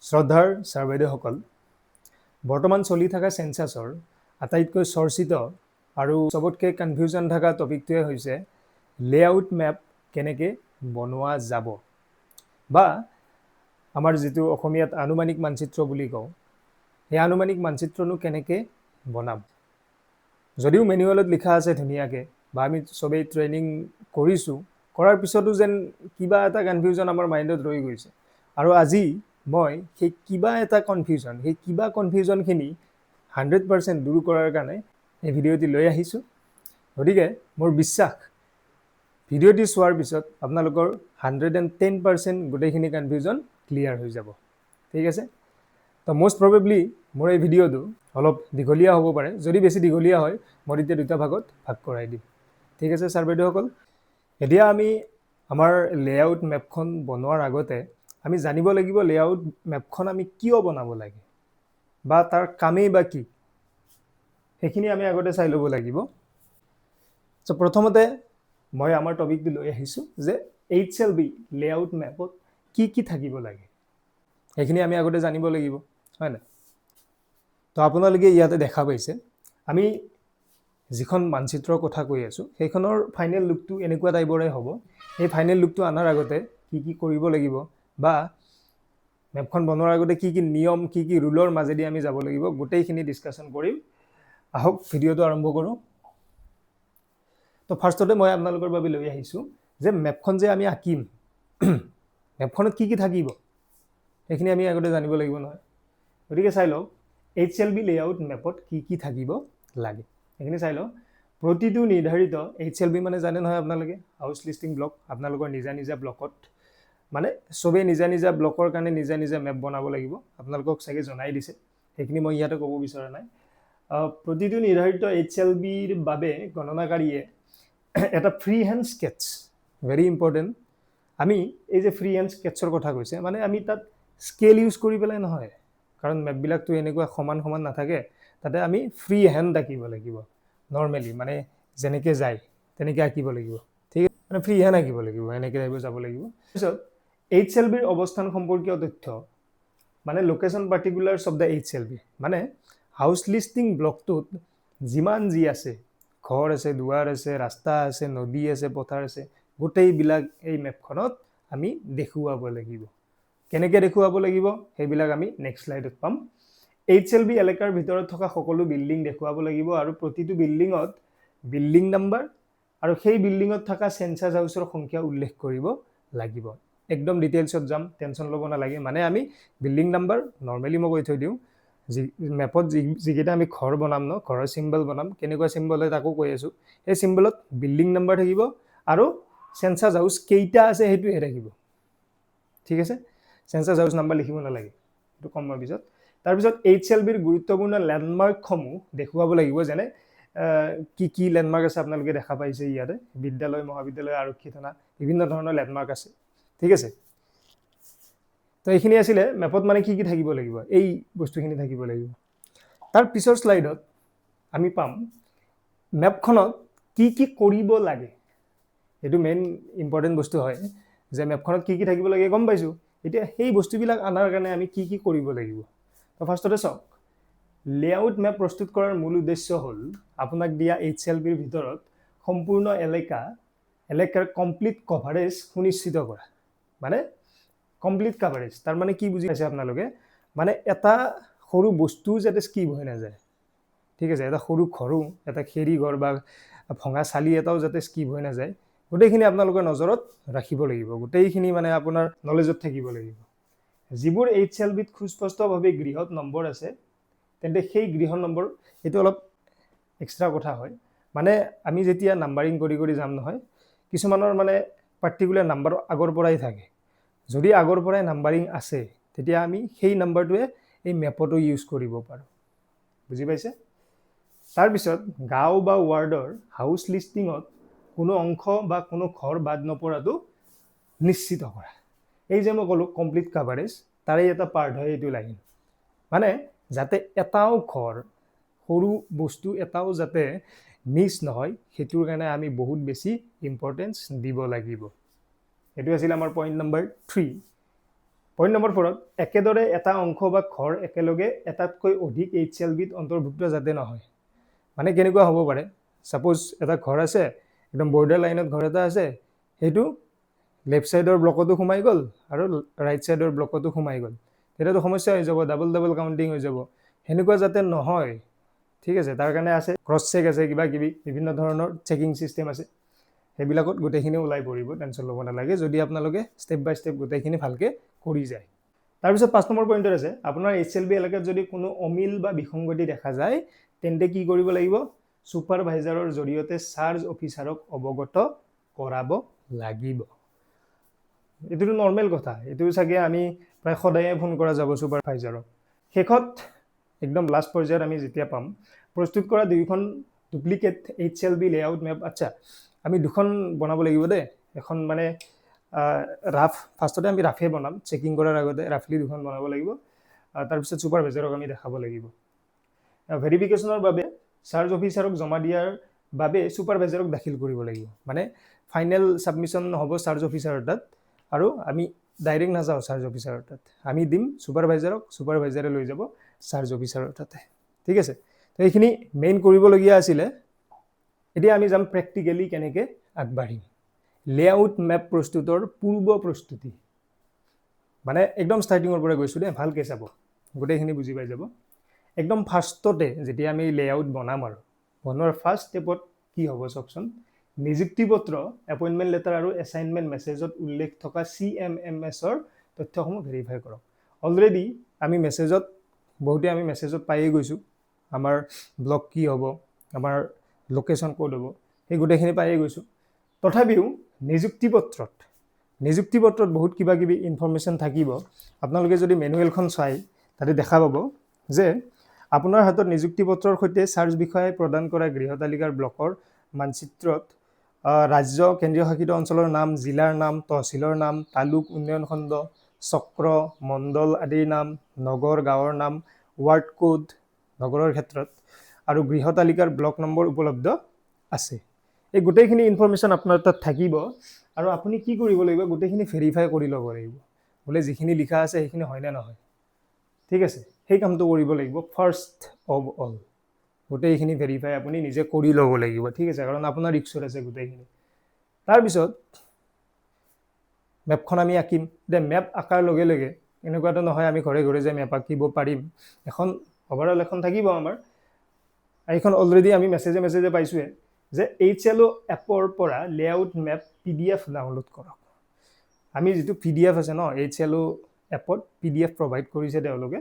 শ্ৰদ্ধাৰ ছাৰ বাইদেউসকল, বৰ্তমান চলি থকা চেঞ্চাছৰ আটাইতকৈ চৰ্চিত আৰু চবতকৈ কনফিউজন থকা টপিকটোৱে হৈছে লেআউট মেপ কেনেকৈ বনোৱা যাব বা আমাৰ যিটো অসমীয়াত আনুমানিক মানচিত্ৰ বুলি কওঁ, সেই আনুমানিক মানচিত্ৰনো কেনেকৈ বনাম। যদিও মেনুৱেলত লিখা আছে ধুনীয়াকৈ বা আমি চবেই ট্ৰেইনিং কৰিছোঁ, কৰাৰ পিছতো যেন কিবা এটা কনফিউজন আমাৰ মাইণ্ডত ৰৈ গৈছে। আৰু আজি মই সেই কিবা এটা কনফিউজনখিনি 100% দূৰ কৰাৰ কাৰণে এই ভিডিঅ'টি লৈ আহিছোঁ। গতিকে মোৰ বিশ্বাস ভিডিঅ'টি চোৱাৰ পিছত আপোনালোকৰ 110% গোটেইখিনি কনফিউজন ক্লিয়াৰ হৈ যাব। ঠিক আছে, তো মষ্ট প্ৰবেবলি মোৰ এই ভিডিঅ'টো অলপ দীঘলীয়া হ'ব পাৰে। যদি বেছি দীঘলীয়া হয় মই তেতিয়া দুটা ভাগত ভাগ কৰাই দিম। ঠিক আছে ছাৰ বাইদেউসকল, এতিয়া আমি আমাৰ লেআউট মেপখন বনোৱাৰ আগতে আমি জানিব লাগিব লেআউট মেপখন আমি কিয় বনাব লাগে বা তাৰ কামেই বা কি, সেইখিনি আমি আগতে চাই ল'ব লাগিব। চ' প্ৰথমতে মই আমাৰ টপিকটো লৈ আহিছোঁ যে HLB লেআউট মেপত কি কি থাকিব লাগে সেইখিনি আমি আগতে জানিব লাগিব, হয় নাই? তো আপোনালোকে ইয়াতে দেখা পাইছে আমি যিখন মানচিত্ৰৰ কথা কৈ আছোঁ সেইখনৰ ফাইনেল লুকটো এনেকুৱা টাইপৰে হ'ব। এই ফাইনেল লুকটো অনাৰ আগতে কি কি কৰিব লাগিব বা মেপখন বনোৱাৰ আগতে কি কি নিয়ম, কি কি ৰুলৰ মাজেদি আমি যাব লাগিব, গোটেইখিনি ডিছকাশ্যন কৰিম। আহক ভিডিঅ'টো আৰম্ভ কৰোঁ। তো ফাৰ্ষ্টতে মই আপোনালোকৰ বাবে লৈ আহিছোঁ যে মেপখন যে আমি আঁকিম, মেপখনত কি কি থাকিব সেইখিনি আমি আগতে জানিব লাগিব নহয়। গতিকে চাই লওক HLB লেআউট মেপত কি কি থাকিব লাগে সেইখিনি চাই লওক। প্ৰতিটো নিৰ্ধাৰিত HLB মানে জানে নহয় আপোনালোকে, হাউচ লিষ্টিং ব্লক। আপোনালোকৰ নিজা নিজা ব্লকত মানে চবেই নিজা নিজা ব্লকৰ কাৰণে নিজা নিজা মেপ বনাব লাগিব। আপোনালোকক চাগে জনাই দিছে, সেইখিনি মই ইয়াতে ক'ব বিচৰা নাই। প্ৰতিটো নিৰ্ধাৰিত HLBৰ বাবে গণনাকাৰীয়ে এটা free hand sketches, very important. আমি এই যে ফ্ৰী হেণ্ড স্কেটছৰ কথা কৈছে মানে আমি তাত স্কেল ইউজ কৰি পেলাই নহয়, কাৰণ মেপবিলাকতো এনেকুৱা সমান সমান নাথাকে। তাতে আমি ফ্ৰী হেণ্ড আঁকিব লাগিব, নৰ্মেলি মানে যেনেকৈ যায় তেনেকৈ আঁকিব লাগিব। ঠিক আছে, মানে ফ্ৰী হেণ্ড আঁকিব লাগিব, এনেকৈ টাইপৰ যাব লাগিব। তাৰপিছত HLBৰ অৱস্থান সম্পৰ্কীয় তথ্য মানে লোকেশ্যন পাৰ্টিকুলাৰ্ছ অফ দ্য HLB, মানে হাউচ লিষ্টিং ব্লকটোত যিমান যি আছে, ঘৰ আছে, দুৱাৰ আছে, ৰাস্তা আছে, নদী আছে, পথাৰ আছে, গোটেইবিলাক এই মেপখনত আমি দেখুৱাব লাগিব। কেনেকৈ দেখুৱাব লাগিব সেইবিলাক আমি নেক্সট শ্লাইডত পাম। HLB এলেকাৰ ভিতৰত থকা সকলো বিল্ডিং দেখুৱাব লাগিব আৰু প্ৰতিটো বিল্ডিঙত বিল্ডিং নাম্বাৰ আৰু সেই বিল্ডিঙত থকা চেঞ্চাছ হাউচৰ সংখ্যা উল্লেখ কৰিব লাগিব। একদম ডিটেইলছত যাম, টেনশ্যন ল'ব নালাগে। মানে আমি বিল্ডিং নাম্বাৰ নৰ্মেলি মই কৈ থৈ দিওঁ, মেপত যিকেইটা আমি ঘৰ বনাম ন, ঘৰৰ চিম্বল বনাম, কেনেকুৱা চিম্বল হয় তাকো কৈ আছোঁ। সেই চিম্বলত বিল্ডিং নাম্বাৰ থাকিব আৰু চেঞ্চাছ হাউচ কেইটা আছে সেইটোহে থাকিব। ঠিক আছে, চেঞ্চাছ হাউচ নাম্বাৰ লিখিব নালাগে, সেইটো কম মই পিছত। তাৰপিছত HLBৰ গুৰুত্বপূৰ্ণ লেণ্ডমাৰ্কসমূহ দেখুৱাব লাগিব। যেনে কি কি লেণ্ডমাৰ্ক আছে আপোনালোকে দেখা পাইছে ইয়াতে, বিদ্যালয়, মহাবিদ্যালয়, আৰক্ষী থানা, বিভিন্ন ধৰণৰ লেণ্ডমাৰ্ক আছে। ঠিক আছে, তো এইখিনি আছিলে মেপত মানে কি কি থাকিব লাগিব, এই বস্তুখিনি থাকিব লাগিব। তাৰ পিছৰ শ্লাইডত আমি পাম মেপখনত কি কি কৰিব লাগে। এইটো মেইন ইম্পৰ্টেণ্ট বস্তু হয় যে মেপখনত কি কি থাকিব লাগে গম পাইছোঁ। এতিয়া সেই বস্তুবিলাক আনাৰ কাৰণে আমি কি কি কৰিব লাগিব। তো ফাৰ্ষ্টতে চাওক, লেআউট মেপ প্ৰস্তুত কৰাৰ মূল উদ্দেশ্য হ'ল আপোনাক দিয়া HLBৰ ভিতৰত সম্পূৰ্ণ এলেকাৰ কমপ্লিট কভাৰেজ সুনিশ্চিত কৰা। মানে কমপ্লিট কাভাৰেজ তাৰ মানে কি বুজি পাইছে আপোনালোকে, মানে এটা সৰু বস্তু যাতে স্কিপ হৈ নাযায়। ঠিক আছে, এটা সৰু ঘৰো, এটা খেৰী ঘৰ বা ভঙা চালি এটাও যাতে স্কিপ হৈ নাযায়, গোটেইখিনি আপোনালোকৰ নজৰত ৰাখিব লাগিব। গোটেইখিনি মানে আপোনাৰ নলেজত থাকিব লাগিব। যিবোৰ HLBত সুস্পষ্টভাৱে গৃহত নম্বৰ আছে তেন্তে সেই গৃহ নম্বৰ, এইটো অলপ এক্সট্ৰা কথা হয়। মানে আমি যেতিয়া নাম্বাৰিং কৰি কৰি যাম নহয়, কিছুমানৰ মানে পাৰ্টিকুলাৰ নাম্বাৰ আগৰ পৰাই থাকে। যদি আগৰ পৰাই নাম্বাৰিং আছে তেতিয়া আমি সেই নাম্বাৰটোৱে এই মেপতো ইউজ কৰিব পাৰোঁ। বুজি পাইছে? তাৰপিছত গাঁও বা ৱাৰ্ডৰ হাউচ লিষ্টিঙত কোনো অংশ বা কোনো ঘৰ বাদ নপৰাটো নিশ্চিত কৰা। এই যে মই ক'লোঁ কমপ্লিট কাভাৰেজ, তাৰে এটা পাৰ্ট হয় এইটো লাইন। মানে যাতে এটাও ঘৰ, সৰু বস্তু এটাও যাতে মিছ নহয়, সেইটোৰ কাৰণে আমি বহুত বেছি ইম্পৰ্টেঞ্চ দিব লাগিব। এইটো আছিল আমাৰ পইণ্ট নম্বৰ 3। পইণ্ট নম্বৰ 4, একেদৰে এটা অংশ বা ঘৰ একেলগে এটাতকৈ অধিক HCLBত অন্তৰ্ভুক্ত যাতে নহয়। মানে কেনেকুৱা হ'ব পাৰে, ছাপোজ এটা ঘৰ আছে, একদম বৰ্ডাৰ লাইনত ঘৰ এটা আছে, সেইটো লেফ্ট ছাইডৰ ব্লকতো সোমাই গ'ল আৰু ৰাইট ছাইডৰ ব্লকতো সোমাই গ'ল, তেতিয়াতো সমস্যা হৈ যাব, ডাবল ডাবল কাউণ্টিং হৈ যাব। সেনেকুৱা যাতে নহয়, ঠিক আছে, তাৰ কাৰণে আছে ক্ৰছ চেক আছে, কিবা কিবি বিভিন্ন ধৰণৰ চেকিং চিষ্টেম আছে, সেইবিলাকত গোটেইখিনি ওলাই পৰিব, টেনশ্যন ল'ব নালাগে যদি আপোনালোকে ষ্টেপ বাই ষ্টেপ গোটেইখিনি ভালকৈ কৰি যায়। তাৰপিছত 5 নম্বৰ পইণ্টত আছে, আপোনাৰ HCLB এলেকাত যদি কোনো অমিল বা বিসংগতি দেখা যায় তেন্তে কি কৰিব লাগিব, ছুপাৰভাইজাৰৰ জৰিয়তে চাৰ্জ অফিচাৰক অৱগত কৰাব লাগিব। এইটোতো নৰ্মেল কথা, এইটো চাগে আমি প্ৰায় সদায়ে ফোন কৰা যাব ছুপাৰভাইজাৰক। শেষত একদম লাষ্ট পৰ্যায়ত আমি যেতিয়া পাম, প্ৰস্তুত কৰা 2খন ডুপ্লিকেট HCLB লেআউট মেপ। আচ্ছা, আমি 2খন বনাব লাগিব দেই, এখন মানে ৰাফ, ফাৰ্ষ্টতে আমি ৰাফে বনাম, চেকিং কৰাৰ আগতে ৰাফলি 2খন বনাব লাগিব, তাৰপিছত ছুপাৰভাইজাৰক আমি দেখাব লাগিব। ভেৰিফিকেশ্যনৰ বাবে চাৰ্জ অফিচাৰক জমা দিয়াৰ বাবে ছুপাৰভাইজাৰক দাখিল কৰিব লাগিব, মানে ফাইনেল ছাবমিশ্যন হ'ব চাৰ্জ অফিচাৰৰ তাত, আৰু আমি ডাইৰেক্ট নাযাওঁ চাৰ্জ অফিচাৰৰ তাত, আমি দিম ছুপাৰভাইজাৰক, ছুপাৰভাইজাৰে লৈ যাব চাৰ্জ অফিচাৰৰ তাতে, ঠিক আছে। তো এইখিনি মেইন কৰিবলগীয়া আছিলে। এতিয়া আমি যাম প্ৰেক্টিকেলি কেনেকৈ আগবাঢ়িম। লেআউট মেপ প্ৰস্তুতৰ পূৰ্ব প্ৰস্তুতি, মানে একদম ষ্টাৰ্টিঙৰ পৰা গৈছোঁ দেই, ভালকৈ চাব, গোটেইখিনি বুজি পাই যাব। একদম ফাৰ্ষ্টতে যেতিয়া আমি লেআউট বনাম, আৰু বনোৱাৰ ফাৰ্ষ্ট ষ্টেপত কি হ'ব চাওকচোন, নিযুক্তি পত্ৰ, এপইণ্টমেণ্ট লেটাৰ আৰু এছাইনমেণ্ট মেছেজত উল্লেখ থকা CMMSৰ তথ্যসমূহ ভেৰিফাই কৰক। অলৰেডি আমি মেছেজত, বহুতে আমি মেছেজত পায়েই গৈছোঁ, আমাৰ ব্লক কি হ'ব, আমাৰ লোকেশ্যন ক'ত হ'ব, সেই গোটেইখিনি পায়েই গৈছোঁ। তথাপিও নিযুক্তি পত্ৰত বহুত কিবা কিবি ইনফৰমেশ্যন থাকিব। আপোনালোকে যদি মেনুৱেলখন চাই তাতে দেখা পাব যে আপোনাৰ হাতত নিযুক্তি পত্ৰৰ সৈতে চাৰ্জ বিষয়াই প্ৰদান কৰা গৃহতালিকাৰ ব্লকৰ মানচিত্ৰত ৰাজ্য, কেন্দ্ৰীয় শাসিত অঞ্চলৰ নাম, জিলাৰ নাম, তহচিলৰ নাম, তালুক, উন্নয়ন খণ্ড, চক্ৰ, মণ্ডল আদিৰ নাম, নগৰ, গাঁৱৰ নাম, ৱাৰ্ড কোড নগৰৰ ক্ষেত্ৰত, আৰু গৃহতালিকাৰ ব্লক নম্বৰ উপলব্ধ আছে। এই গোটেইখিনি ইনফৰমেশ্যন আপোনাৰ তাত থাকিব, আৰু আপুনি কি কৰিব লাগিব, গোটেইখিনি ভেৰিফাই কৰি ল'ব লাগিব, বোলে যিখিনি লিখা আছে সেইখিনি হয়নে নহয়, ঠিক আছে। সেই কামটো কৰিব লাগিব ফাৰ্ষ্ট অফ অল, গোটেইখিনি ভেৰিফাই আপুনি নিজে কৰি ল'ব লাগিব, ঠিক আছে, কাৰণ আপোনাৰ ৰিক্সত আছে গোটেইখিনি। তাৰপিছত মেপখন আমি আঁকিম। এতিয়া মেপ আঁকাৰ লগে লগে এনেকুৱাটো নহয় আমি ঘৰে ঘৰে যে মেপ আঁকিব পাৰিম, এখন অভাৰঅল এখন থাকিব আমাৰ। এইখন অলৰেডি আমি মেছেজে পাইছোঁৱে যে HLO এপৰ পৰা লেআউট মেপ PDF ডাউনলোড কৰক। আমি যিটো PDF আছে ন, HLO এপত PDF প্ৰভাইড কৰিছে তেওঁলোকে,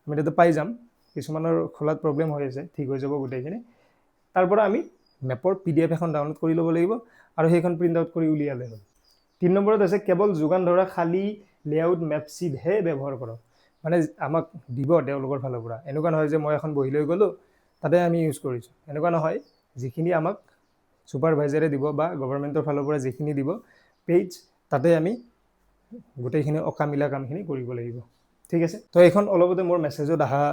আমি তাতে পাই যাম। কিছুমানৰ খোলাত প্ৰব্লেম হৈ আছে, ঠিক হৈ যাব গোটেইখিনি। তাৰ পৰা আমি মেপৰ PDF এখন ডাউনলোড কৰি ল'ব লাগিব, আৰু সেইখন প্ৰিণ্ট আউট কৰি উলিয়ালে হ'ল। 3 নম্বৰত আছে, কেৱল যোগান ধৰা খালী লেআউট মেপ চিটহে ব্যৱহাৰ কৰক। মানে আমাক দিব তেওঁলোকৰ ফালৰ পৰা, এনেকুৱা নহয় যে মই এখন বহি লৈ গ'লোঁ তাতে আমি ইউজ কৰিছোঁ, এনেকুৱা নহয়। যিখিনি আমাক ছুপাৰভাইজাৰে দিব বা গভৰ্ণমেণ্টৰ ফালৰ পৰা যিখিনি দিব পেজ, তাতে আমি গোটেইখিনি অঁকা মিলা কামখিনি কৰিব লাগিব, ঠিক আছে। তো এইখন অলপতে মোৰ মেছেজত অহা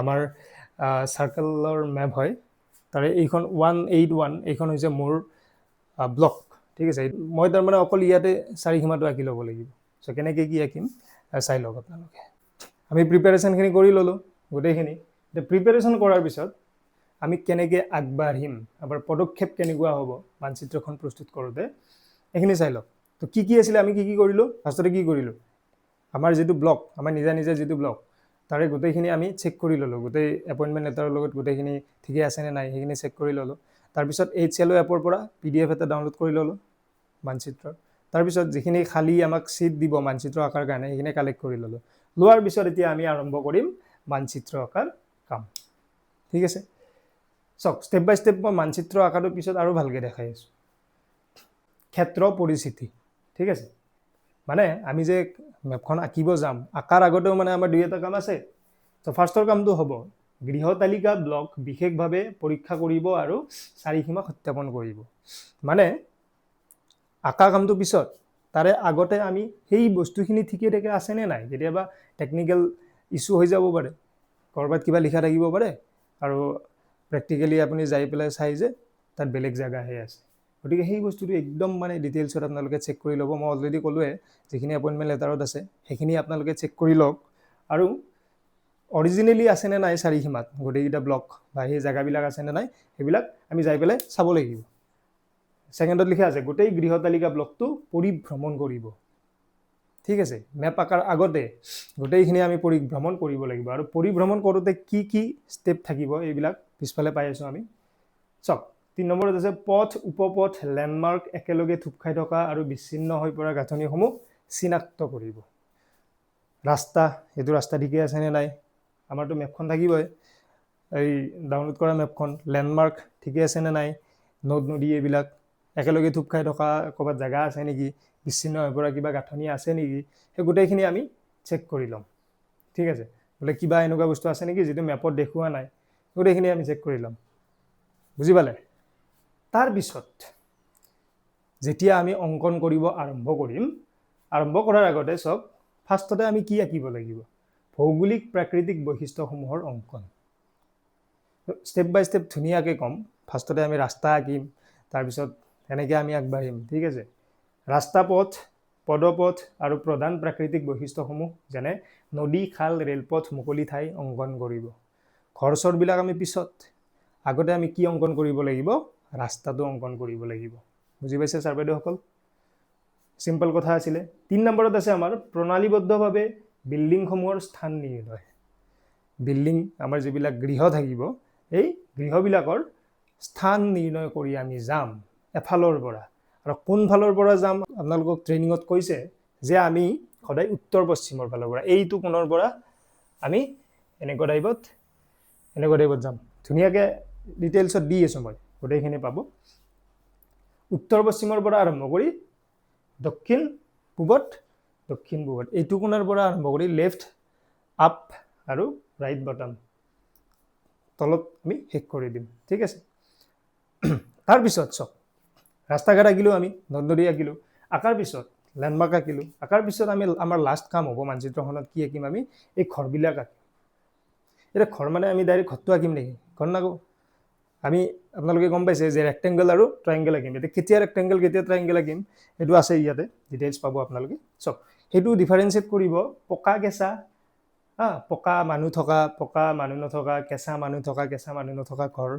আমাৰ চাৰ্কেলৰ মেপ হয়, তাৰে এইখন 181, এইখন হৈছে মোৰ ব্লক, ঠিক আছে। মই তাৰমানে অকল ইয়াতে চাৰিসীমাটো আঁকি ল'ব লাগিব। চ' কেনেকৈ কি আঁকিম চাই লওক আপোনালোকে। আমি প্ৰিপেৰেশ্যনখিনি কৰি ল'লোঁ গোটেইখিনি। এতিয়া প্ৰিপেৰেশ্যন কৰাৰ পিছত আমি কেনেকৈ আগবাঢ়িম, আমাৰ পদক্ষেপ কেনেকুৱা হ'ব মানচিত্ৰখন প্ৰস্তুত কৰোঁতে, এইখিনি চাই লওক। তো কি আছিলে, আমি কি কৰিলোঁ, ফাৰ্ষ্টতে কি কৰিলোঁ, আমাৰ যিটো ব্লক, আমাৰ নিজা যিটো ব্লক, তাৰে গোটেইখিনি আমি চেক কৰি ল'লোঁ, গোটেই এপইণ্টমেণ্ট লেটাৰৰ লগত গোটেইখিনি ঠিকে আছেনে নাই সেইখিনি চেক কৰি ল'লোঁ। তাৰপিছত HLO এপৰ পৰা PDF এটা ডাউনলোড কৰি ল'লোঁ মানচিত্ৰৰ। তাৰপিছত যিখিনি খালী আমাক চিট দিব মানচিত্ৰ আঁকাৰ কাৰণে, সেইখিনি কালেক্ট কৰি ল'লোঁ। লোৱাৰ পিছত এতিয়া আমি আৰম্ভ কৰিম মানচিত্ৰ আঁকাৰ কাম, ঠিক আছে। চাওক, ষ্টেপ বাই ষ্টেপ মই মানচিত্ৰ আঁকাটোৰ পিছত আৰু ভালকৈ দেখাই আছোঁ। ক্ষেত্ৰ পৰিস্থিতি, ঠিক আছে। মানে আমি যে মেপখন আঁকিব যাম, আঁকাৰ আগতেও মানে আমাৰ 2-এটা কাম আছে। তো ফাৰ্ষ্টৰ কামটো হ'ব গৃহতালিকা ব্লক বিশেষভাৱে পৰীক্ষা কৰিব আৰু চাৰিসীমা সত্যাপন কৰিব। মানে আঁকা কামটো পিছত, তাৰে আগতে আমি সেই বস্তুখিনি ঠিকে থাকে আছেনে নাই, কেতিয়াবা টেকনিকেল ইছ্যু হৈ যাব পাৰে, ক'ৰবাত কিবা লিখা থাকিব পাৰে, আৰু প্ৰেক্টিকেলি আপুনি যাই পেলাই চাই যে তাত বেলেগ জেগাহে আছে, গতিকে সেই বস্তুটো একদম মানে ডিটেইলছত আপোনালোকে চেক কৰি ল'ব। মই অলৰেডি ক'লোৱে যিখিনি এপইণ্টমেণ্ট লেটাৰত আছে সেইখিনি আপোনালোকে চেক কৰি লওক আৰু অৰিজিনেলি আছেনে নাই চাৰিসীমাত গোটেইকেইটা ব্লক বা সেই জেগাবিলাক আছেনে নাই সেইবিলাক আমি যাই পেলাই চাব লাগিব। ছেকেণ্ডত লিখা আছে গোটেই গৃহতালিকা ব্লকটো পৰিভ্ৰমণ কৰিব। ঠিক আছে, মেপ আকাৰ আগতে গোটেইখিনি আমি পৰিভ্ৰমণ কৰিব লাগিব আৰু পৰিভ্ৰমণ কৰোঁতে কি কি ষ্টেপ থাকিব এইবিলাক পিছফালে পাই আছোঁ আমি। চাওক 3 নম্বৰত আছে পথ উপপথ লেণ্ডমাৰ্ক একেলগে থুপ খাই থকা আৰু বিচ্ছিন্ন হৈ পৰা গাঁথনিসমূহ চিনাক্ত কৰিব। ৰাস্তা, এইটো ৰাস্তা ঠিকে আছেনে নাই, আমাৰতো মেপখন থাকিবই, এই ডাউনলোড কৰা মেপখন। লেণ্ডমাৰ্ক ঠিকে আছেনে নাই, নদ নদী এইবিলাক একেলগে থুপ খাই থকা ক'ৰবাত জেগা আছে নেকি, বিচ্ছিন্ন হৈ পৰা কিবা গাঁথনি আছে নেকি, সেই গোটেইখিনি আমি চেক কৰি ল'ম। ঠিক আছে, বোলে কিবা এনেকুৱা বস্তু আছে নেকি যিটো মেপত দেখুওৱা নাই, গোটেইখিনি আমি চেক কৰি ল'ম। বুজি পালে? তাৰপিছত যেতিয়া আমি অংকন কৰিব আৰম্ভ কৰিম, আৰম্ভ কৰাৰ আগতে চাওক ফাৰ্ষ্টতে আমি কি আঁকিব লাগিব, ভৌগোলিক প্ৰাকৃতিক বৈশিষ্ট্যসমূহৰ অংকন। ষ্টেপ বাই ষ্টেপ ধুনীয়াকৈ ক'ম। ফাৰ্ষ্টতে আমি ৰাস্তা আঁকিম, তাৰপিছত এনেকৈ আমি আগবাঢ়িম। ঠিক আছে, ৰাস্তা পথ পদপথ আৰু প্ৰধান প্ৰাকৃতিক বৈশিষ্ট্যসমূহ যেনে নদী খাল ৰেলপথ মুকলি ঠাই অংকন কৰিব। ঘৰ চৰবিলাক আমি পিছত, আগতে আমি কি অংকন কৰিব লাগিব, ৰাস্তাটো অংকন কৰিব লাগিব। বুজি পাইছে ছাৰ বাইদেউসকল? চিম্পল কথা আছিলে। 3 নম্বৰত আছে আমাৰ প্ৰণালীবদ্ধভাৱে বিল্ডিংসমূহৰ স্থান নিৰ্ণয়। বিল্ডিং আমাৰ যিবিলাক গৃহ থাকিব এই গৃহবিলাকৰ স্থান নিৰ্ণয় কৰি আমি যাম এফালৰ পৰা। আৰু কোনফালৰ পৰা যাম আপোনালোকক ট্ৰেইনিঙত কৈছে যে আমি সদায় উত্তৰ পশ্চিমৰ ফালৰ পৰা, এইটো কোণৰ পৰা আমি এনেকুৱা টাইপত যাম। ধুনীয়াকৈ ডিটেইলছত দি আছোঁ মই, গোটেইখিনি পাব। উত্তৰ পশ্চিমৰ পৰা আৰম্ভ কৰি দক্ষিণ পূবত এইটো কোণৰ পৰা আৰম্ভ কৰি লেফ্ট আপ আৰু ৰাইট বটম তলত আমি শেষ কৰি দিম। ঠিক আছে, তাৰপিছত চাওক ৰাস্তা ঘাট আঁকিলোঁ, আমি নদ নদী আঁকিলোঁ, আঁকাৰ পিছত লেণ্ডমাৰ্ক আঁকিলোঁ, আঁকাৰ পিছত আমি আমাৰ লাষ্ট কাম হ'ব মানচিত্ৰখনত কি আঁকিম, আমি এই ঘৰবিলাক আঁকিম। এতিয়া ঘৰ মানে আমি ডাইৰেক্ট ঘৰটো আঁকিম নেকি, ঘৰ নাকো। আমি আপোনালোকে গম পাইছে যে ৰেক্টেংগল আৰু ট্ৰাইংগল আঁকিম। এতিয়া কেতিয়া ৰেক্টেংগল কেতিয়া ট্ৰাইংগল আঁকিম সেইটো আছে ইয়াতে, ডিটেইলছ পাব আপোনালোকে। চাওক সেইটো ডিফাৰেঞ্চিয়েট কৰিব পকা কেঁচা, পকা মানুহ থকা, পকা মানুহ নথকা, কেঁচা মানুহ থকা, কেঁচা মানুহ নথকা ঘৰ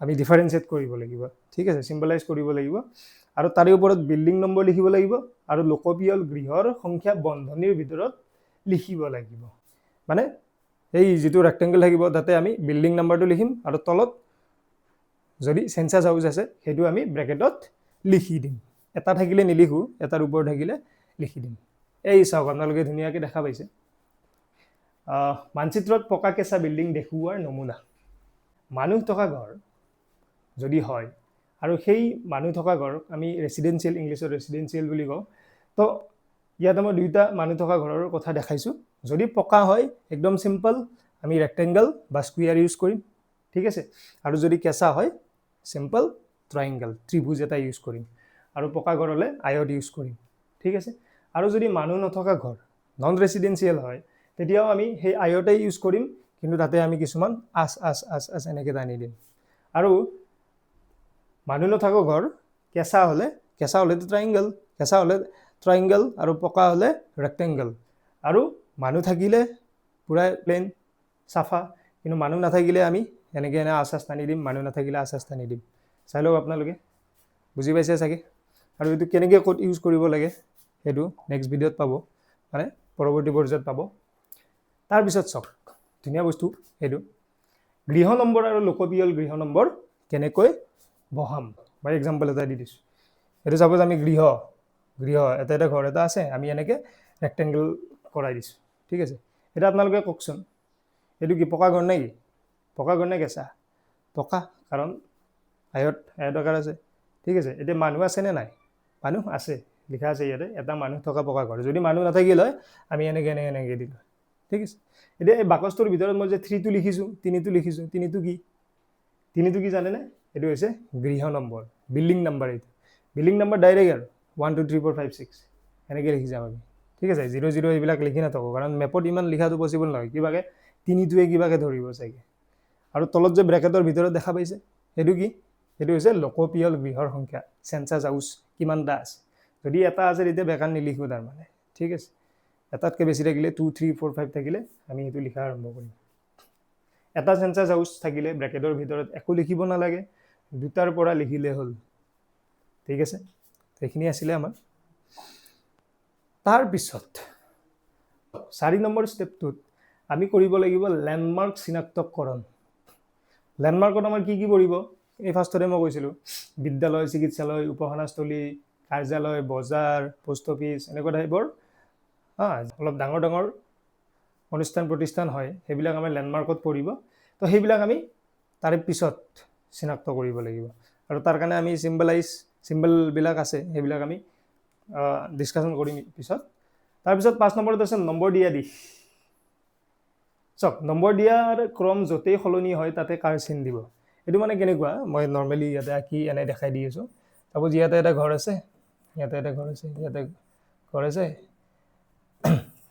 আমি ডিফাৰেঞ্চিয়েট কৰিব লাগিব। ঠিক আছে, চিম্বলাইজ কৰিব লাগিব। আৰু তাৰে ওপৰত বিল্ডিং নম্বৰ লিখিব লাগিব আৰু লোকপিয়ল গৃহৰ সংখ্যা বন্ধনীৰ ভিতৰত লিখিব লাগিব। মানে এই যিটো ৰেক্টেংগল থাকিব তাতে আমি বিল্ডিং নাম্বাৰটো লিখিম আৰু তলত যদি চেঞ্চাছ হাউচ আছে সেইটো আমি ব্ৰেকেটত লিখি দিম। এটা থাকিলে নিলিখোঁ, এটাৰ ওপৰত থাকিলে লিখি দিম। এই চাওক আপোনালোকে ধুনীয়াকৈ দেখা পাইছে মানচিত্ৰত পকা কেঁচা বিল্ডিং দেখুওৱাৰ নমুনা। মানুহ থকা ঘৰ যদি হয় আৰু সেই মানুহ থকা ঘৰ আমি ৰেচিডেঞ্চিয়েল, ইংলিছত ৰেচিডেঞ্চিয়েল বুলি কওঁ, তো ইয়াতে মই 2টা মানুহ থকা ঘৰৰ কথা দেখাইছোঁ। যদি পকা হয় একদম চিম্পল আমি ৰেক্টেংগল বা স্কুৱেৰ ইউজ কৰিম। ঠিক আছে, আৰু যদি কেঁচা হয় চিম্পল ট্ৰাইংগল, ত্ৰিভুজ এটা ইউজ কৰিম। আৰু পকা ঘৰ হ'লে আয়ত ইউজ কৰিম। ঠিক আছে, আৰু যদি মানুহ নথকা ঘৰ নন ৰেচিডেঞ্চিয়েল হয় তেতিয়াও আমি সেই আয়তেই ইউজ কৰিম, কিন্তু তাতে আমি কিছুমান আচ এনেকৈ টানি দিম। আৰু মানুহ নথকা ঘৰ কেঁচা হ'লেতো ট্ৰাইংগল, কেঁচা হ'লে ট্ৰাইংগল আৰু পকা হ'লে ৰেক্টেংগল। আৰু মানুহ থাকিলে পূৰা প্লেন চাফা, কিন্তু মানুহ নাথাকিলে আমি এনেকৈ আচ টানি দিম, মানুহ নাথাকিলে আচ টানি দিম। চাই লওক আপোনালোকে, বুজি পাইছে চাগে। আৰু এইটো কেনেকৈ ক'ত ইউজ কৰিব লাগে সেইটো নেক্সট ভিডিঅ'ত পাব, মানে পৰৱৰ্তী পৰ্যায়ত পাব। তাৰপিছত চাওক ধুনীয়া বস্তু সেইটো, গৃহ নম্বৰ আৰু লোকপিয়ল গৃহ নম্বৰ কেনেকৈ বহাম। মই এক্সাম্পল এটা দি দিছোঁ। এইটো চাপ'জ আমি গৃহ এটা ঘৰ এটা আছে, আমি এনেকৈ ৰেক্টেংগল কৰাই দিছোঁ। ঠিক আছে, এতিয়া আপোনালোকে কওকচোন এইটো কি পকা ঘৰ নে কি, পকা ঘৰ নে কেঁচা? পকা, কাৰণ আয়তাকাৰ আছে। ঠিক আছে, এতিয়া মানুহ আছেনে নাই? মানুহ আছে, লিখা আছে ইয়াতে এটা মানুহ থকা পকা ঘৰ। যদি মানুহ নাথাকিল হয় আমি এনেকৈ দিলোঁ। ঠিক আছে, এতিয়া এই বাকচটোৰ ভিতৰত মই যে 3টো লিখিছোঁ, 3টো লিখিছোঁ, 3টো কি জানেনে? এইটো হৈছে গৃহ নম্বৰ, বিল্ডিং নাম্বাৰ। এইটো বিল্ডিং নাম্বাৰ ডাইৰেক্ট আৰু 1 2 3 4 5 6 এনেকৈ লিখি যাম আমি। ঠিক আছে, 0 0 এইবিলাক লিখি নাথাকোঁ, কাৰণ মেপত ইমান লিখাটো পচিবল নহয়, কিবাকৈ 3টোৱে কিবাকৈ ধৰিব চাগে। আৰু তলত যে ব্ৰেকেটৰ ভিতৰত দেখা পাইছে সেইটো কি? সেইটো হৈছে লোকপিয়ল গৃহৰ সংখ্যা চেঞ্চাছ হাউচ কিমানটা আছে যদি এটা আছে তেতিয়া বেকাৰ নিলিখোঁ তাৰমানে ঠিক আছে এটাতকৈ বেছি থাকিলে 2 3 4 5 থাকিলে আমি সেইটো লিখা আৰম্ভ কৰিম এটা চেঞ্চাছ হাউচ থাকিলে ব্ৰেকেটৰ ভিতৰত একো লিখিব নালাগে দুটাৰ পৰা লিখিলে হ'ল ঠিক আছে এইখিনি আছিলে আমাৰ তাৰপিছত 4 নম্বৰ ষ্টেপটোত আমি কৰিব লাগিব লেণ্ডমাৰ্ক চিনাক্তকৰণ লেণ্ডমাৰ্কত আমাৰ কি পৰিব এই ফাৰ্ষ্টতে মই কৈছিলোঁ বিদ্যালয় চিকিৎসালয় উপাসনাস্থলী কাৰ্যালয় বজাৰ পোষ্ট অফিচ এনেকুৱা টাইপৰ অলপ ডাঙৰ ডাঙৰ অনুষ্ঠান প্ৰতিষ্ঠান হয় সেইবিলাক আমাৰ লেণ্ডমাৰ্কত পৰিব তো সেইবিলাক আমি তাৰে পিছত চিনাক্ত কৰিব লাগিব আৰু তাৰ কাৰণে আমি চিম্বলবিলাক আছে সেইবিলাক আমি ডিছকাশ্যন কৰিম পিছত তাৰপিছত 5 নম্বৰত আছে নম্বৰ দিয়া দিশ চাওক নম্বৰ দিয়াৰ ক্ৰম য'তেই সলনি হয় তাতে কাৰ চিন দিব এইটো মানে কেনেকুৱা মই নৰ্মেলি ইয়াতে আঁকি এনে দেখাই দি আছোঁ চাপ'জ ইয়াতে এটা ঘৰ আছে ইয়াতে এটা ঘৰ আছে ইয়াতে ঘৰ আছে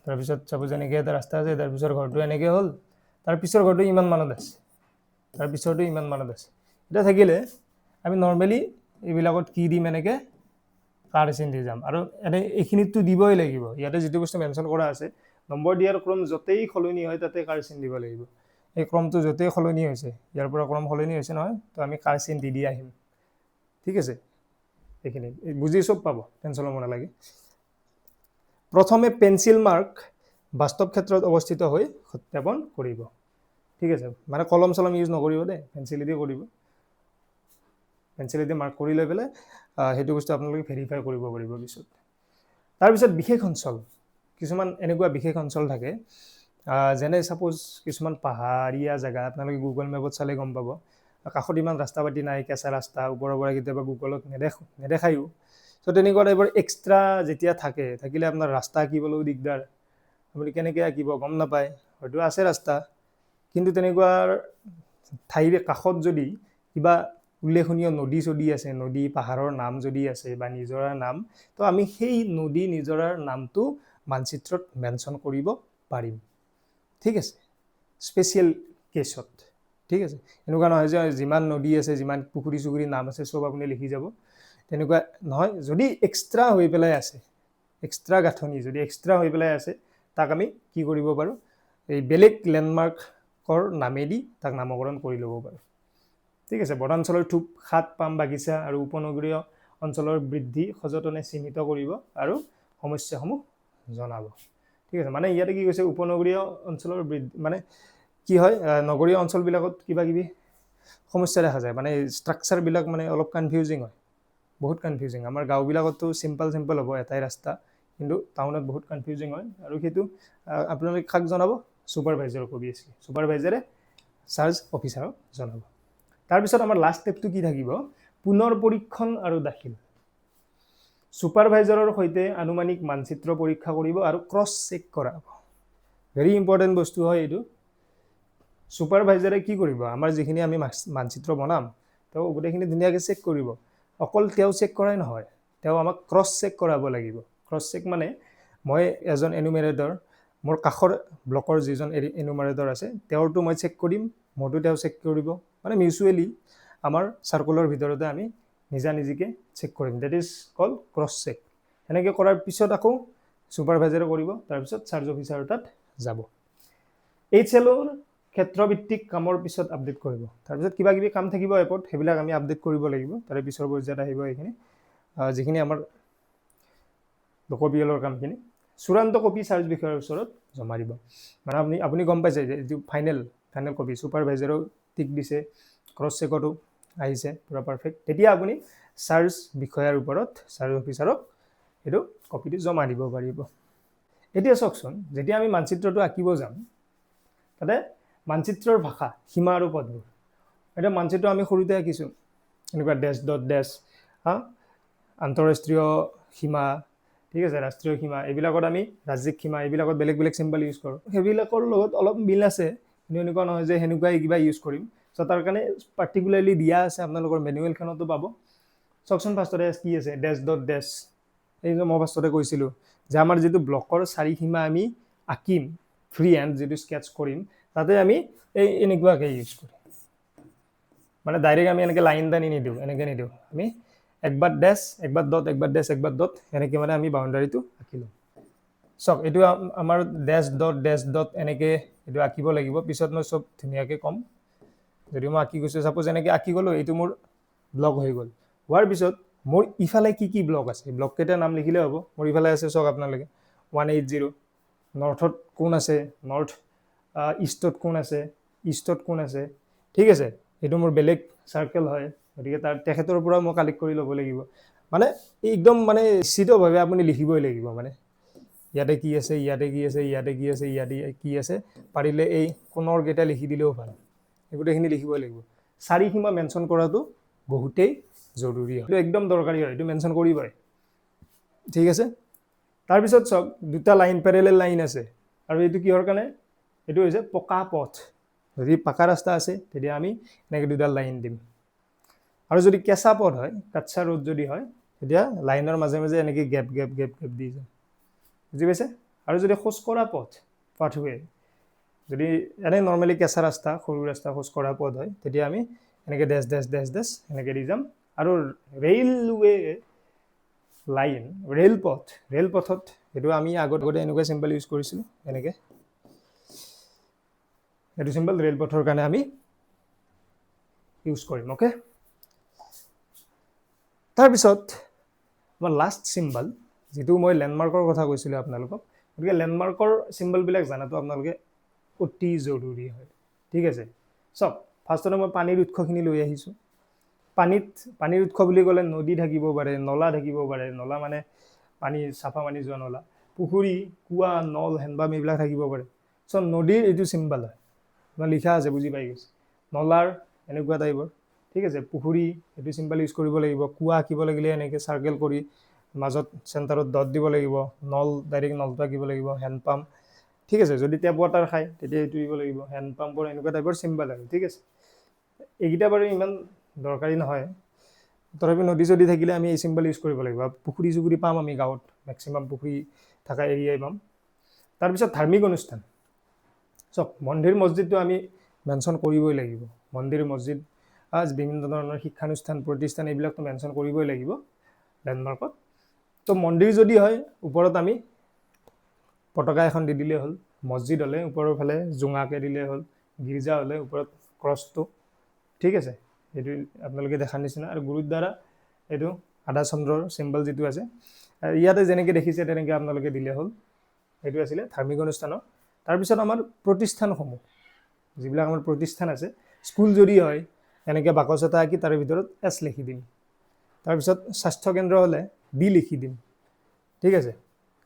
তাৰপিছত চাপ'জ এনেকৈ এটা ৰাস্তা আছে তাৰপিছৰ ঘৰটো এনেকৈ হ'ল তাৰপিছৰ ঘৰটো ইমান মানত আছে তাৰপিছৰটো ইমান মানত আছে এতিয়া থাকিলে আমি নৰ্মেলি এইবিলাকত কি দিম এনেকৈ কাৰ চিন দি যাম আৰু এনে এইখিনিততো দিবই লাগিব ইয়াতে যিটো বস্তু মেনশ্যন কৰা আছে নম্বৰ দিয়াৰ ক্ৰম য'তেই সলনি হয় তাতে কাৰ চিন দিব লাগিব এই ক্ৰমটো য'তেই সলনি হৈছে ইয়াৰ পৰা ক্ৰম সলনি হৈছে নহয় তো আমি কাৰ চিন দি আহিম ঠিক আছে এইখিনি বুজি চব পাব টেনশ্যন ল'ব নালাগে প্ৰথমে পেঞ্চিল মাৰ্ক বাস্তৱ ক্ষেত্ৰত অৱস্থিত হৈ সত্যাপন কৰিব ঠিক আছে মানে কলম চলম ইউজ নকৰিব দেই পেঞ্চিলেদি কৰিব পেঞ্চিলেদি মাৰ্ক কৰি লৈ পেলাই সেইটো বস্তু আপোনালোকে ভেৰিফাই কৰিব পাৰিব পিছত তাৰপিছত বিশেষ অঞ্চল কিছুমান এনেকুৱা বিশেষ অঞ্চল থাকে যেনে ছাপ'জ কিছুমান পাহাৰীয়া জেগা আপোনালোকে গুগল মেপত চালে গম পাব কাষত ইমান ৰাস্তা পাতি নাই কেঁচা ৰাস্তা ওপৰৰ পৰা কেতিয়াবা গুগলত নেদেখায়ো চ' তেনেকুৱা টাইপৰ এক্সট্ৰা যেতিয়া থাকিলে আপোনাৰ ৰাস্তা আঁকিবলৈও দিগদাৰ আপুনি কেনেকৈ আঁকিব গম নাপায় হয়তো আছে ৰাস্তা কিন্তু তেনেকুৱা ঠাইৰ কাষত যদি কিবা উল্লেখনীয় নদী চদী আছে নদী পাহাৰৰ নাম যদি আছে বা নিজৰাৰ নাম তো আমি সেই নদী নিজৰাৰ নামটো মানচিত্ৰত মেনশ্যন কৰিব পাৰিম ঠিক আছে স্পেচিয়েল কেছত ঠিক আছে এনেকুৱা নহয় যে যিমান নদী আছে যিমান পুখুৰী চুখুৰী নাম আছে চব আপুনি লিখি যাব তেনেকুৱা নহয় যদি এক্সট্ৰা হৈ পেলাই আছে এক্সট্ৰা গাঁথনি যদি এক্সট্ৰা হৈ পেলাই আছে তাক আমি কি কৰিব পাৰোঁ এই বেলেগ লেণ্ডমাৰ্কৰ নামেদি তাক নামকৰণ কৰি ল'ব পাৰোঁ ঠিক আছে বনাঞ্চলৰ থোপ খাত পাম বাগিচা আৰু উপনগৰীয় অঞ্চলৰ বৃদ্ধি সযতনে চিহ্নিত কৰিব আৰু সমস্যাসমূহ জনাব ঠিক আছে মানে ইয়াতে কি কৈছে উপনগৰীয় অঞ্চলৰ বৃদ্ধি মানে কি হয় নগৰীয় অঞ্চলবিলাকত কিবা কিবি সমস্যা দেখা যায় মানে ষ্ট্ৰাকচাৰবিলাক মানে অলপ কনফিউজিং হয় বহুত কনফিউজিং আমাৰ গাঁওবিলাকতো চিম্পল হ'ব এটাই ৰাস্তা কিন্তু টাউনত বহুত কনফিউজিং হয় আৰু সেইটো আপোনালোকে কাক জনাব ছুপাৰভাইজাৰক অবিয়াছলি ছুপাৰভাইজাৰে চাৰ্জ অফিচাৰক জনাব তাৰপিছত আমাৰ লাষ্ট ষ্টেপটো কি থাকিব পুনৰ পৰীক্ষণ আৰু দাখিল ছুপাৰভাইজাৰৰ সৈতে আনুমানিক মানচিত্ৰ পৰীক্ষা কৰিব আৰু ক্ৰছ চেক কৰাব ভেৰি ইম্পৰ্টেণ্ট বস্তু হয় এইটো ছুপাৰভাইজাৰে কি কৰিব আমাৰ যিখিনি আমি মানচিত্ৰ বনাম তেওঁ গোটেইখিনি ধুনীয়াকৈ চেক কৰিব অকল তেওঁ চেক কৰাই নহয় তেওঁ আমাক ক্ৰছ চেক কৰাব লাগিব ক্ৰছ চেক মানে মই এজন এনুমেৰেটৰ মোৰ কাষৰ ব্লকৰ যিজন এনুমাৰেটৰ আছে তেওঁৰটো মই চেক কৰিম মোৰটো তেওঁ চেক কৰিব মানে মিউচুৱেলি আমাৰ চাৰ্কুলৰ ভিতৰতে আমি নিজাকে চেক কৰিম that is call cross check এনেকৈ কৰাৰ পিছত আকৌ ছুপাৰভাইজাৰে কৰিব তাৰপিছত চাৰ্জ অফিচাৰৰ তাত যাব HLOৰ ক্ষেত্ৰভিত্তিক কামৰ পিছত আপডেট কৰিব তাৰপিছত কিবা কিবি কাম থাকিব এপত সেইবিলাক আমি আপডেট কৰিব লাগিব তাৰে পিছৰ পৰ্যায়ত আহিব এইখিনি যিখিনি আমাৰ লোকপিয়লৰ কামখিনি চূড়ান্ত কপি চাৰ্জ বিষয়ৰ ওচৰত জমা দিব মানে আপুনি গম পাইছে যে এইটো ফাইনেল কপি ছুপাৰভাইজাৰেও টিক দিছে ক্ৰছ চেকতো আহিছে পুৰা পাৰফেক্ট তেতিয়া আপুনি চাৰ্জ বিষয়াৰ ওপৰত চাৰ্জ অফিচাৰক এইটো কপিটো জমা দিব পাৰিব এতিয়া চাওকচোন যেতিয়া আমি মানচিত্ৰটো আঁকিব যাম তাতে মানচিত্ৰৰ ভাষা সীমা আৰু পদবোৰ এটা মানচিত্ৰ আমি সৰুতে আঁকিছোঁ এনেকুৱা ডেছ ডট ডেছ আন্তঃৰাষ্ট্ৰীয় সীমা ঠিক আছে ৰাষ্ট্ৰীয় সীমা এইবিলাকত আমি ৰাজ্যিক সীমা এইবিলাকত বেলেগ চিম্বল ইউজ কৰোঁ সেইবিলাকৰ লগত অলপ মিল আছে কিন্তু এনেকুৱা নহয় যে সেনেকুৱাই কিবা ইউজ কৰিম চ' তাৰ কাৰণে পাৰ্টিকুলাৰলি দিয়া আছে আপোনালোকৰ মেনুৱেলখনতো পাব চাওকচোন ফাৰ্ষ্টতে কি আছে ডেছ ডট ডেছ এই যে মই ফাৰ্ষ্টতে কৈছিলোঁ যে আমাৰ যিটো ব্লকৰ 4 সীমা আমি আঁকিম ফ্ৰী হেণ্ড যিটো স্কেটছ কৰিম তাতে আমি এই এনেকুৱাকৈ ইউজ কৰিম মানে ডাইৰেক্ট আমি এনেকৈ লাইন টানি নিদিওঁ, এনেকৈ নিদিওঁ, আমি একবাৰ ডেছ একবাৰ ডট একবাৰ ডেছ একবাৰ ডট এনেকৈ মানে আমি বাউণ্ডাৰীটো আঁকি লওঁ। চাওক এইটো আমাৰ ডেছ ডট এনেকৈ এইটো আঁকিব লাগিব। পিছত মই চব ধুনীয়াকৈ ক'ম। যদি মই আঁকি গৈছোঁ, ছাপ'জ এনেকৈ আঁকি গ'লোঁ, এইটো মোৰ ব্লক হৈ গ'ল। হোৱাৰ পিছত মোৰ ইফালে কি ব্লক আছে, ব্লককেইটাৰ নাম লিখিলে হ'ব। মোৰ ইফালে আছে চাওক আপোনালোকে 180, নৰ্থত কোন আছে, নৰ্থ, ইষ্টত কোন আছে, ইষ্টত কোন আছে, ঠিক আছে। এইটো মোৰ বেলেগ চাৰ্কেল হয়, গতিকে তেখেতৰ পৰা মই কালেক্ট কৰি ল'ব লাগিব। মানে একদম মানে নিশ্চিতভাৱে আপুনি লিখিবই লাগিব, মানে ইয়াতে কি আছে, ইয়াতে কি আছে, ইয়াতে কি আছে, ইয়াতে কি আছে, পাৰিলে এই কোণৰ কেইটা লিখি দিলেও ভাল, এই গোটেইখিনি লিখিবই লাগিব। চাৰিসীমা মেনশ্যন কৰাটো বহুতেই জৰুৰী হয়, এইটো একদম দৰকাৰী হয়, এইটো মেনশ্যন কৰিবই, ঠিক আছে। তাৰপিছত চাওক দুটা লাইন, পেৰেলেল লাইন আছে, আৰু এইটো কিহৰ কাৰণে, এইটো হৈছে পকা পথ। যদি পাকা ৰাস্তা আছে তেতিয়া আমি এনেকৈ দুডাল লাইন দিম। আৰু যদি কেঁচা পথ হয়, কাচ্চা ৰোড যদি হয়, তেতিয়া লাইনৰ মাজে মাজে এনেকৈ গেপ গেপ গেপ গেপ দি যাম, বুজি পাইছে। আৰু যদি খোজকঢ়া পথ, পাথৱে, যদি এনেই নৰ্মেলি কেঁচা ৰাস্তা, সৰু ৰাস্তা, খোজকঢ়া পথ হয়, তেতিয়া আমি এনেকৈ ডেছ ডেছ ডেছ ডেছ এনেকৈ দি যাম। আৰু ৰেইলৱে লাইন, ৰেলপথত সেইটো আমি আগতে এনেকুৱা চিম্বল ইউজ কৰিছিলোঁ, এনেকৈ এইটো চিম্বল ৰেলপথৰ কাৰণে আমি ইউজ কৰিম, অ'কে। তাৰপিছত আমাৰ লাষ্ট চিম্বল, যিটো মই লেণ্ডমাৰ্কৰ কথা কৈছিলোঁ আপোনালোকক, গতিকে লেণ্ডমাৰ্কৰ চিম্বলবিলাক জানাটো আপোনালোকে অতি জৰুৰী হয়, ঠিক আছে। চাওক ফাৰ্ষ্টতে মই পানীৰ উৎসখিনি লৈ আহিছোঁ। পানীৰ উৎস বুলি ক'লে নদী থাকিব পাৰে, নলা থাকিব পাৰে, নলা মানে পানী, চাফা পানী যোৱা নলা, পুখুৰী, কুঁৱা, নল, হেণ্ডপাম্প এইবিলাক থাকিব পাৰে। চ' নদীৰ এইটো চিম্বল হয়, আপোনাৰ লিখা আছে, বুজি পাই গৈছে। নলাৰ এনেকুৱা টাইপৰ, ঠিক আছে। পুখুৰী এইটো চিম্বল ইউজ কৰিব লাগিব। কুঁৱা আঁকিব লাগিলে এনেকৈ চাৰ্কেল কৰি মাজত চেণ্টাৰত ডট দিব লাগিব। নল ডাইৰেক্ট নলটো আঁকিব লাগিব। হেণ্ডপাম্প, ঠিক আছে, যদি টেপ ৱাটাৰ খায় তেতিয়া এইটো দিব লাগিব। হেণ্ডপাম্পৰ এনেকুৱা টাইপৰ চিম্বল আৰু, ঠিক আছে। এইকেইটা বাৰু ইমান দৰকাৰী নহয়, তথাপি নদী যদি থাকিলে আমি এই চিম্বল ইউজ কৰিব লাগিব। পুখুৰী চুখুৰী পাম আমি গাঁৱত, মেক্সিমাম পুখুৰী থকা এৰিয়াই পাম। তাৰপিছত ধাৰ্মিক অনুষ্ঠান, চাওক মন্দিৰ মছজিদটো আমি মেনশ্যন কৰিবই লাগিব। মন্দিৰ মছজিদ, বিভিন্ন ধৰণৰ শিক্ষানুষ্ঠান, প্ৰতিষ্ঠান, এইবিলাকতো মেনশ্যন কৰিবই লাগিব লেণ্ডমাৰ্কত। তো মন্দিৰ যদি হয়, ওপৰত আমি পতাকা এখন দি দিলেই হ'ল। মছজিদ হ'লে ওপৰৰ ফালে জোঙাকৈ দিলেই হ'ল। গীৰ্জা হ'লে ওপৰত ক্ৰছটো, ঠিক আছে, এইটো আপোনালোকে দেখাৰ নিচিনা। আৰু গুৰুদ্বাৰা এইটো আধা চন্দ্ৰৰ চিম্বল যিটো আছে, ইয়াতে যেনেকৈ দেখিছে তেনেকৈ আপোনালোকে দিলে হ'ল। এইটো আছিলে ধাৰ্মিক অনুষ্ঠানৰ। তাৰপিছত আমাৰ প্ৰতিষ্ঠানসমূহ, যিবিলাক আমাৰ প্ৰতিষ্ঠান আছে, স্কুল যদি হয় এনেকৈ বাকচ এটা আঁকি তাৰে ভিতৰত এছ লিখি দিম। তাৰপিছত স্বাস্থ্যকেন্দ্ৰ হ'লে বি লিখি দিম, ঠিক আছে।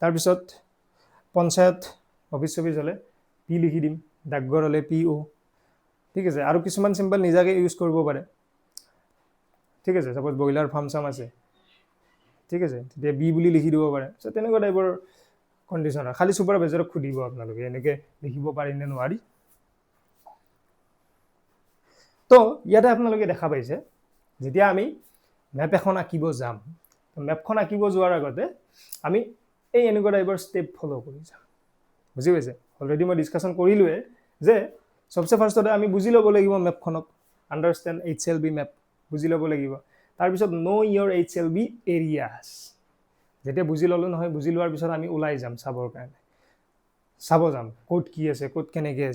তাৰপিছত পঞ্চায়ত অফিচ চফিচ হ'লে পি লিখি দিম। ডাকঘৰ হ'লে PO, ঠিক আছে। আৰু কিছুমান চিম্বল নিজাকৈ ইউজ কৰিব পাৰে, ঠিক আছে। ছাপ'জ ব্ৰইলাৰ ফাৰ্ম চাম আছে, ঠিক আছে, তেতিয়া বি বুলি লিখি দিব পাৰে। চ' তেনেকুৱা টাইপৰ কণ্ডিশ্যন হয়। খালি ছুপাৰভাইজাৰক সুধিব আপোনালোকে এনেকৈ লিখিব পাৰি নে নোৱাৰি। তো ইয়াতে আপোনালোকে দেখা পাইছে, যেতিয়া আমি মেপ এখন আঁকিব যাম, মেপখন আঁকিব যোৱাৰ আগতে আমি এই এনেকুৱা টাইপৰ ষ্টেপ ফ'ল' কৰি যাম, বুজি পাইছে। অলৰেডি মই ডিছকাশ্যন কৰিলোৱে যে চবচে ফাৰ্ষ্টতে আমি বুজি ল'ব লাগিব মেপখনক। আণ্ডাৰষ্টেণ্ড HLB মেপ, বুজি ল'ব লাগিব। তাৰপিছত ন' ইয়ৰ HLB এৰিয়াছ। যেতিয়া বুজি ল'লোঁ নহয়, বুজি লোৱাৰ পিছত আমি ওলাই যাম চাবৰ কাৰণে, চাব যাম ক'ত কি আছে, ক'ত কেনেকৈ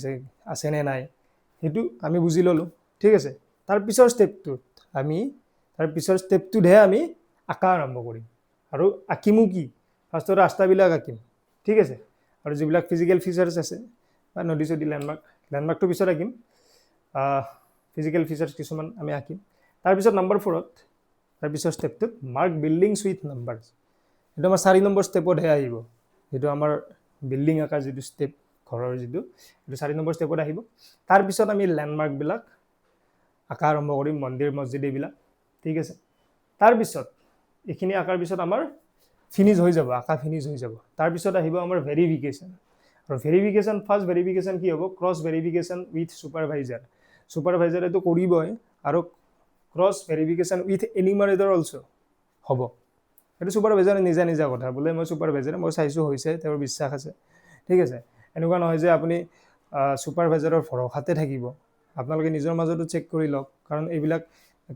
আছে নে নাই, সেইটো আমি বুজি ল'লোঁ, ঠিক আছে। তাৰ পিছৰ ষ্টেপটোতহে আমি আঁকা আৰম্ভ কৰিম। আৰু আঁকিমো কি, ফাৰ্ষ্টতে ৰাস্তাবিলাক আঁকিম, ঠিক আছে। আৰু যিবিলাক ফিজিকেল ফিচাৰ্ছ আছে বা নদী চদী, লেণ্ডমাৰ্কটো পিছত আঁকিম। ফিজিকেল ফিচাৰ্ছ কিছুমান আমি আঁকিম। তাৰপিছত নম্বৰ 4ত, তাৰপিছৰ ষ্টেপটোত মাৰ্ক বিল্ডিংছ উইথ নাম্বাৰ্ছ। এইটো আমাৰ 4 নম্বৰ ষ্টেপতহে আহিব। সেইটো আমাৰ বিল্ডিং আঁকাৰ যিটো ষ্টেপ, ঘৰৰ যিটো, এইটো 4 নম্বৰ ষ্টেপত আহিব। তাৰপিছত আমি লেণ্ডমাৰ্কবিলাক আঁকা আৰম্ভ কৰিম, মন্দিৰ মছজিদ এইবিলাক, ঠিক আছে। তাৰপিছত এইখিনি আঁকাৰ পিছত আমাৰ ফিনিছ হৈ যাব, আঁকা ফিনিছ হৈ যাব। তাৰপিছত আহিব আমাৰ ভেৰিফিকেশ্যন। আৰু ভেৰিফিকেশ্যন, ফাৰ্ষ্ট ভেৰিফিকেশ্যন কি হ'ব, ক্ৰছ ভেৰিফিকেশ্যন উইথ ছুপাৰভাইজাৰ। ছুপাৰভাইজাৰেতো কৰিবই, আৰু ক্ৰছ ভেৰিফিকেশ্যন উইথ এনিমাৰেটৰ অলছ' হ'ব। সেইটো ছুপাৰভাইজাৰে নিজা কথা, বোলে মই ছুপাৰভাইজাৰে, মই চাইছোঁ হৈছে, তেওঁৰ বিশ্বাস আছে, ঠিক আছে। এনেকুৱা নহয় যে আপুনি ছুপাৰভাইজাৰৰ ভৰসাতে থাকিব, আপোনালোকে নিজৰ মাজতো চেক কৰি লওক, কাৰণ এইবিলাক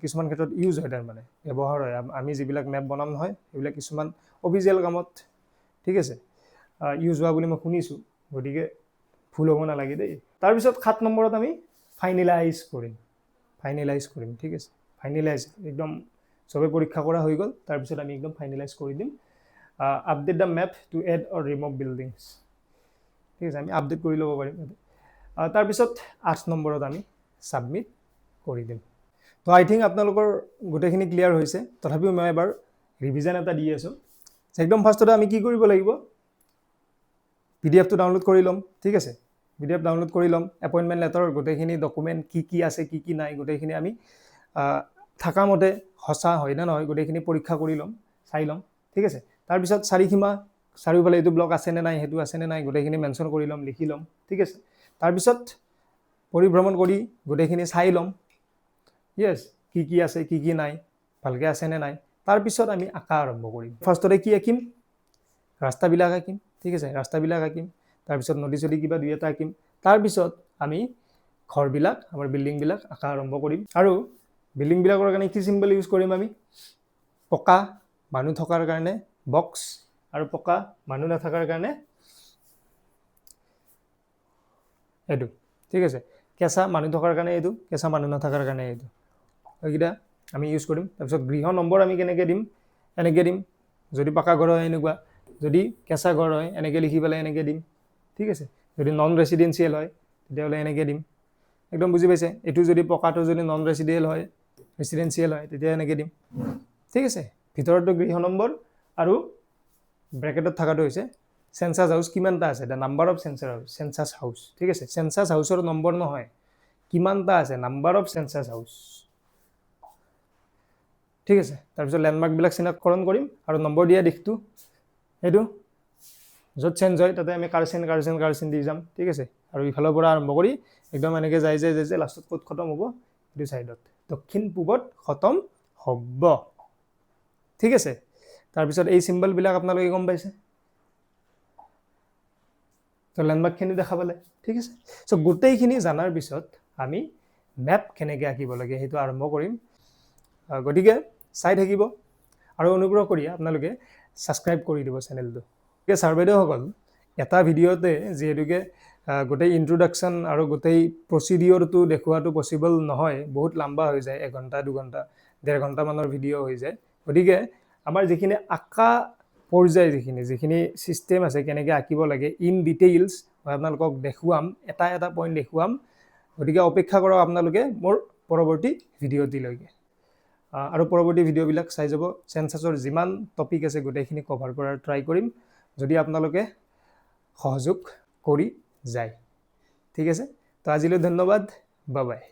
কিছুমান ক্ষেত্ৰত ইউজ হয়, তাৰমানে ব্যৱহাৰ হয়। আমি যিবিলাক মেপ বনাম নহয় এইবিলাক কিছুমান অফিচিয়েল কামত, ঠিক আছে, ইউজ হোৱা বুলি মই শুনিছোঁ, গতিকে ভুল হ'ব নালাগে দেই। তাৰপিছত 7 নম্বৰত আমি ফাইনেলাইজ কৰিম, ঠিক আছে। ফাইনেলাইজ একদম চবে পৰীক্ষা কৰা হৈ গ'ল, তাৰপিছত আমি একদম ফাইনেলাইজ কৰি দিম। Update the map to add or remove buildings, ঠিক আছে, আমি আপডেট কৰি ল'ব পাৰিম। তাৰপিছত 8 নম্বৰত আমি ছাবমিট কৰি দিম। তো আই থিংক আপোনালোকৰ গোটেইখিনি ক্লিয়াৰ হৈছে, তথাপিও মই এবাৰ ৰিভিজন এটা দি আছোঁ। একদম ফাৰ্ষ্টতে আমি কি কৰিব লাগিব, PDF টো ডাউনলোড কৰি ল'ম, ঠিক আছে। PDF ডাউনলোড কৰি ল'ম, এপইণ্টমেণ্ট লেটাৰৰ গোটেইখিনি ডকুমেণ্ট কি কি আছে কি কি নাই গোটেইখিনি আমি থকা মতে সঁচা হয় নে নহয় গোটেইখিনি পৰীক্ষা কৰি ল'ম, চাই ল'ম, ঠিক আছে। তাৰপিছত চাৰিসীমা, চাৰিওফালে এইটো ব্লক আছেনে নাই, সেইটো আছেনে নাই গোটেইখিনি মেনশ্যন কৰি ল'ম, লিখি ল'ম, ঠিক আছে। তাৰপিছত পৰিভ্ৰমণ কৰি গোটেইখিনি চাই ল'ম, য়েছ, কি কি আছে কি কি নাই, ভালকৈ আছেনে নাই। তাৰপিছত আমি আঁকা আৰম্ভ কৰিম। ফাৰ্ষ্টতে কি আঁকিম, ৰাস্তাবিলাক আঁকিম, ঠিক আছে, ৰাস্তাবিলাক আঁকিম। তাৰপিছত নদী চদী কিবা দুই এটা আঁকিম। তাৰপিছত আমি ঘৰবিলাক, আমাৰ বিল্ডিংবিলাক আঁকা আৰম্ভ কৰিম। আৰু বিল্ডিংবিলাকৰ কাৰণে কি চিম্বল ইউজ কৰিম আমি, পকা মানুহ থকাৰ কাৰণে বক্স, আৰু পকা মানুহ নাথাকাৰ কাৰণে এইটো, ঠিক আছে। কেঁচা মানুহ থকাৰ কাৰণে এইটো, কেঁচা মানুহ নাথাকাৰ কাৰণে এইটো, এইকেইটা আমি ইউজ কৰিম। তাৰপিছত গৃহ নম্বৰ আমি কেনেকৈ দিম, এনেকৈ দিম। যদি পাকা ঘৰ হয় এনেকুৱা, যদি কেঁচা ঘৰ হয় এনেকৈ লিখি পেলাই এনেকৈ দিম, ঠিক আছে। যদি নন ৰেচিডেঞ্চিয়েল হয় তেতিয়াহ'লে এনেকৈ দিম, একদম বুজি পাইছে। এইটো যদি পকাটো যদি নন ৰেচিডেঞ্চিয়েল হয় তেতিয়া এনেকৈ দিম, ঠিক আছে। ভিতৰতো গৃহ নম্বৰ আৰু ব্ৰেকেটত থকাটো হৈছে চেঞ্চাছ হাউচ কিমানটা আছে, the number of census house, ঠিক আছে। চেঞ্চাছ হাউচৰ নম্বৰ নহয়, কিমানটা আছে, নাম্বাৰ অফ চেঞ্চাছ হাউচ, ঠিক আছে। তাৰপিছত লেণ্ডমাৰ্কবিলাক চিনাক্তকৰণ কৰিম, আৰু নম্বৰ দিয়া দিশটো সেইটো য'ত চেঞ্জ হয় তাতে আমি কাৰচিন দি যাম, ঠিক আছে। আৰু ইফালৰ পৰা আৰম্ভ কৰি একদম এনেকৈ যাই লাষ্টত ক'ত খতম হ'ব, এইটো ছাইডত দক্ষিণ পূবত খতম হ'ব, ঠিক আছে। তাৰপিছত এই চিম্বলবিলাক আপোনালোকে গম পাইছে, তো লেণ্ডমাৰ্কখিনি দেখা পালে, ঠিক আছে। চ' গোটেইখিনি জনাৰ পিছত আমি মেপ কেনেকৈ আঁকিব লাগে সেইটো আৰম্ভ কৰিম। গতিকে চাই থাকিব, আৰু অনুগ্ৰহ কৰি আপোনালোকে ছাবস্ক্ৰাইব কৰি দিব চেনেলটো। ছাৰ বাইদেউসকল, এটা ভিডিঅ'তে যিহেতুকে গোটেই ইন্ট্ৰডাকশ্যন আৰু গোটেই প্ৰচিডিঅ'ৰটো দেখুৱাটো পচিবল নহয়, বহুত লম্বা হৈ যায়, 1 ঘণ্টা 2 ঘণ্টা 1.5 ঘণ্টামানৰ ভিডিঅ' হৈ যায়। গতিকে আমাৰ যিখিনি আঁকা পৰ্যায়, যিখিনি ছিষ্টেম আছে কেনেকৈ আঁকিব লাগে ইন ডিটেইলছ মই আপোনালোকক দেখুৱাম, এটা এটা পইণ্ট দেখুৱাম। গতিকে অপেক্ষা কৰক আপোনালোকে মোৰ পৰৱৰ্তী ভিডিঅ'টিলৈকে। আৰু পৰৱৰ্তী ভিডিঅ'বিলাক চাই যাব। চেঞ্চাছৰ যিমান টপিক আছে গোটেইখিনি কভাৰ কৰাৰ ট্ৰাই কৰিম, যদি আপোনালোকে সহযোগ কৰি যায়, ঠিক আছে। তো আজিলৈ ধন্যবাদ, বাই বাই।